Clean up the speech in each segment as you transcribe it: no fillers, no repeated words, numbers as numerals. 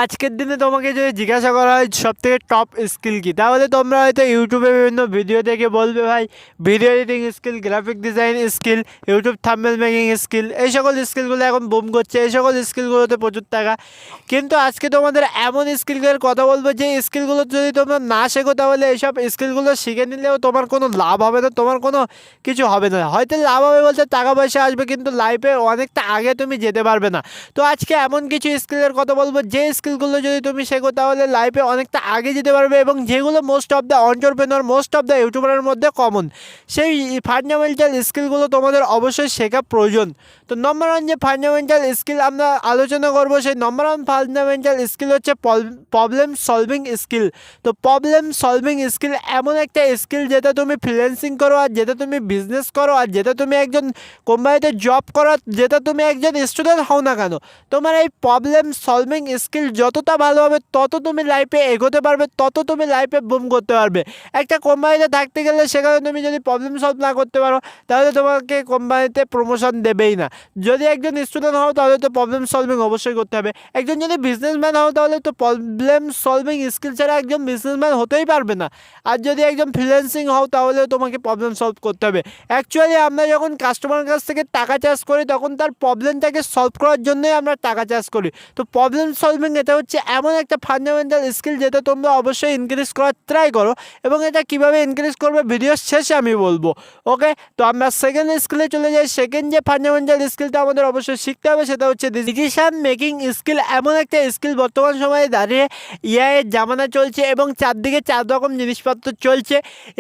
আজকের দিনে তোমাকে যদি জিজ্ঞাসা করা হয় সবথেকে টপ স্কিল কী, তাহলে তোমরা হয়তো ইউটিউবে বিভিন্ন ভিডিও দেখে বলবে ভাই video editing skill, graphic design skill, YouTube thumbnail making skill, এই সকল স্কিলগুলো এখন বুম করছে, এই সকল স্কিলগুলোতে প্রচুর টাকা। কিন্তু আজকে তোমাদের এমন স্কিলগুলোর কথা বলবো যে স্কিলগুলো যদি তোমরা না শেখো তাহলে এইসব স্কিলগুলো শিখে নিলেও তোমার কোনো লাভ হবে না, তোমার কোনো কিছু হবে না। হয়তো লাভ হবে বলতে টাকা পয়সা আসবে, কিন্তু লাইফে অনেকটা আগে তুমি যেতে পারবে না। তো আজকে এমন কিছু স্কিলের কথা বলবো যে স্কিলগুলো যদি তুমি শেখো তাহলে লাইফে অনেকটা আগে যেতে পারবে, এবং যেগুলো most of the entrepreneur, most of the ইউটিউবারের মধ্যে কমন। সেই ফান্ডামেন্টাল স্কিলগুলো তোমাদের অবশ্যই শেখা প্রয়োজন। তো নম্বর ওয়ান যে ফান্ডামেন্টাল স্কিল আমরা আলোচনা করবো, সেই নম্বর ওয়ান ফান্ডামেন্টাল স্কিল হচ্ছে প্রবলেম সলভিং স্কিল। তো প্রবলেম সলভিং স্কিল এমন একটা স্কিল যেটা তুমি ফ্রিল্যান্সিং করো, আর যেটা তুমি বিজনেস করো, আর যেটা তুমি একজন কোম্পানিতে জব করো, যেটা তুমি একজন স্টুডেন্ট হও না কেন, তোমার এই প্রবলেম সলভিং স্কিল যতটা ভালো হবে তত তুমি লাইফে এগোতে পারবে, তত তুমি লাইফে বুম করতে পারবে। একটা কোম্পানিতে থাকতে গেলে সেখানে তুমি যদি প্রবলেম সলভ না করতে পারো তাহলে তোমাকে কোম্পানিতে প্রমোশন দেবেই না। যদি একজন স্টুডেন্ট হও তাহলে তো প্রবলেম সলভিং অবশ্যই করতে হবে। একজন যদি বিজনেসম্যান হও তাহলে তো প্রবলেম সলভিং স্কিল ছাড়া একজন বিজনেসম্যান হতেই পারবে না। আর যদি একজন ফ্রিল্যান্সিং হও তাহলেও তোমাকে প্রবলেম সলভ করতে হবে। অ্যাকচুয়ালি আমরা যখন কাস্টমারের কাছ থেকে টাকা চার্জ করি তখন তার প্রবলেমটাকে সলভ করার জন্যই আমরা টাকা চার্জ করি। তো প্রবলেম সলভিং এটা হচ্ছে এমন একটা ফান্ডামেন্টাল স্কিল যেটা তোমরা অবশ্যই ইনক্রিজ করার ট্রাই করো, এবং এটা কীভাবে ইনক্রিজ করবে ভিডিওর শেষে আমি বলবো। ওকে, তো আমরা সেকেন্ড স্কিলে চলে যাই। সেকেন্ড যে ফান্ডামেন্টাল স্কিলটা আমাদের অবশ্যই শিখতে হবে সেটা হচ্ছে ডিসিশন মেকিং স্কিল। এমন একটা স্কিল বর্তমান সময়ে দাঁড়িয়ে এআইয়ের জামানা চলছে এবং চারদিকে চার রকম জিনিসপত্র চলছে।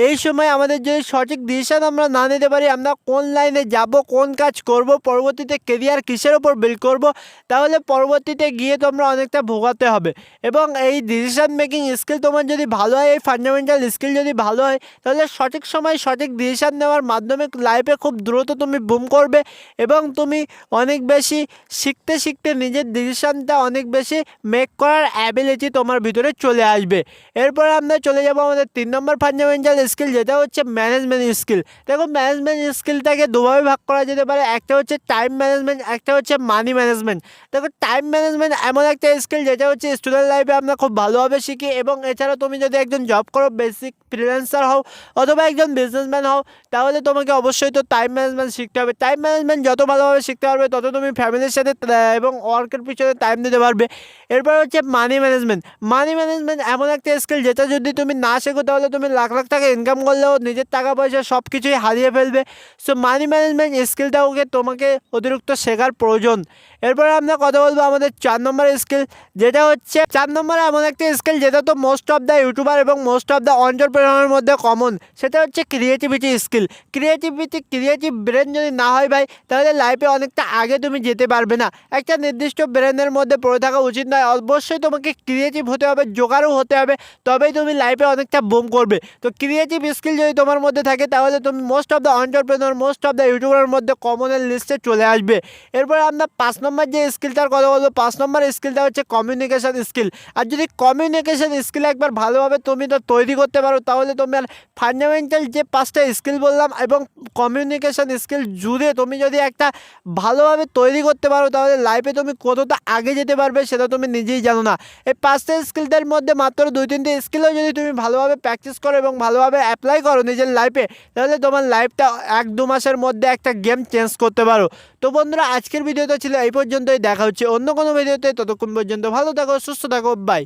এই সময় আমাদের যদি সঠিক ডিসিশন আমরা না নিতে পারি, আমরা কোন লাইনে যাব, কোন কাজ করব, পরবর্তীতে কেরিয়ার কিসের ওপর বিল্ড করব, তাহলে পরবর্তীতে গিয়ে তোমরা অনেকটা ভোগাতে হবে। এবং এই ডিসিশন মেকিং স্কিল তোমার যদি ভালো হয়, এই ফান্ডামেন্টাল স্কিল যদি ভালো হয়, তাহলে সঠিক সময় সঠিক ডিসিশন নেওয়ার মাধ্যমে লাইফে খুব দ্রুত তুমি বুম করবে, এবং তুমি অনেক বেশি শিখতে শিখতে নিজের ডিসিশনটা অনেক বেশি মেক করার অ্যাবিলিটি তোমার ভিতরে চলে আসবে। এরপরে আমরা চলে যাব আমাদের 3 নম্বর ফান্ডামেন্টাল স্কিল, যেটা হচ্ছে ম্যানেজমেন্ট স্কিল। দেখো, ম্যানেজমেন্ট স্কিলটাকে দুভাবে ভাগ করা যেতে পারে, একটা হচ্ছে টাইম ম্যানেজমেন্ট, একটা হচ্ছে মানি ম্যানেজমেন্ট। দেখো, টাইম ম্যানেজমেন্ট এমন একটা স্কিল যেটা হচ্ছে স্টুডেন্ট লাইফে আমরা খুব ভালোভাবে শিখি, এবং এছাড়া তুমি যদি একজন জব করো, বেসিক ফ্রিল্যান্সার হও, অথবা একজন বিজনেসম্যান হও, তাহলে তোমাকে অবশ্যই তো টাইম ম্যানেজমেন্ট শিখতে হবে। টাইম ম্যানেজমেন্ট যত ভালোভাবে শিখতে পারবে তত তুমি ফ্যামিলির সাথে এবং ওয়ার্কের পিছনে টাইম দিতে পারবে। এরপর হচ্ছে মানি ম্যানেজমেন্ট। মানি ম্যানেজমেন্ট এমন একটা স্কিল যেটা যদি তুমি না শেখো তাহলে তুমি লাখ লাখ টাকা ইনকাম করলেও নিজের টাকা পয়সা সব কিছুই হারিয়ে ফেলবে। সো মানি ম্যানেজমেন্ট স্কিলটাকে তোমাকে অতিরিক্ত শেখার প্রয়োজন। এরপরে আমরা কথা বলবো আমাদের 4 নম্বর স্কিল, যেটা হচ্ছে 4 নম্বরে এমন একটা স্কিল যেটা তো মোস্ট অফ দ্য ইউটিউবার এবং মোস্ট অফ দ্য এন্টারপ্রেনারের মধ্যে কমন, সেটা হচ্ছে ক্রিয়েটিভিটি স্কিল। ক্রিয়েটিভ ব্রেন যদি না হয় ভাই, তাহলে লাইফে অনেকটা আগে তুমি যেতে পারবে না। একটা নির্দিষ্ট ব্রেনের মধ্যে পড়ে থাকা উচিত নয়, অবশ্যই তোমাকে ক্রিয়েটিভ হতে হবে, জোগাড়ও হতে হবে, তবেই তুমি লাইফে অনেকটা বুম করবে। তো ক্রিয়েটিভ স্কিল যদি তোমার মধ্যে থাকে তাহলে তুমি most of the entrepreneur, most of the ইউটিউবারের মধ্যে কমনের লিস্টে চলে আসবে। এরপরে আমরা 5 নম্বর যে স্কিলটার কথা বলবো, 5 নম্বর স্কিলটা হচ্ছে কমিউনিকেশন স্কিল। আর যদি কমিউনিকেশন স্কিল একবার ভালোভাবে তুমি তো তৈরি করতে পারো, তাহলে তোমার ফান্ডামেন্টাল যে 5টা স্কিল বললাম এবং কমিউনিকেশন স্কিল জুড়ে তুমি যদি একটা ভালোভাবে তৈরি করতে পারো, তাহলে লাইফে তুমি কতটা আগে যেতে পারবে সেটা তুমি নিজেই জানো না। এই 5টা স্কিলটার মধ্যে মাত্র 2-3টে স্কিলও যদি তুমি ভালোভাবে প্র্যাকটিস করো এবং ভালোভাবে অ্যাপ্লাই করো নিজের লাইফে, তাহলে তোমার লাইফটা 1-2 মাসের মধ্যে একটা গেম চেঞ্জ করতে পারো। তো বন্ধুরা, আজকের ভিডিওটা ছিল এই পর্যন্তই। দেখা হচ্ছে অন্য কোনো ভিডিওতে। ততক্ষণ পর্যন্ত ভালো থাকো, সুস্থ থাকো, বাই।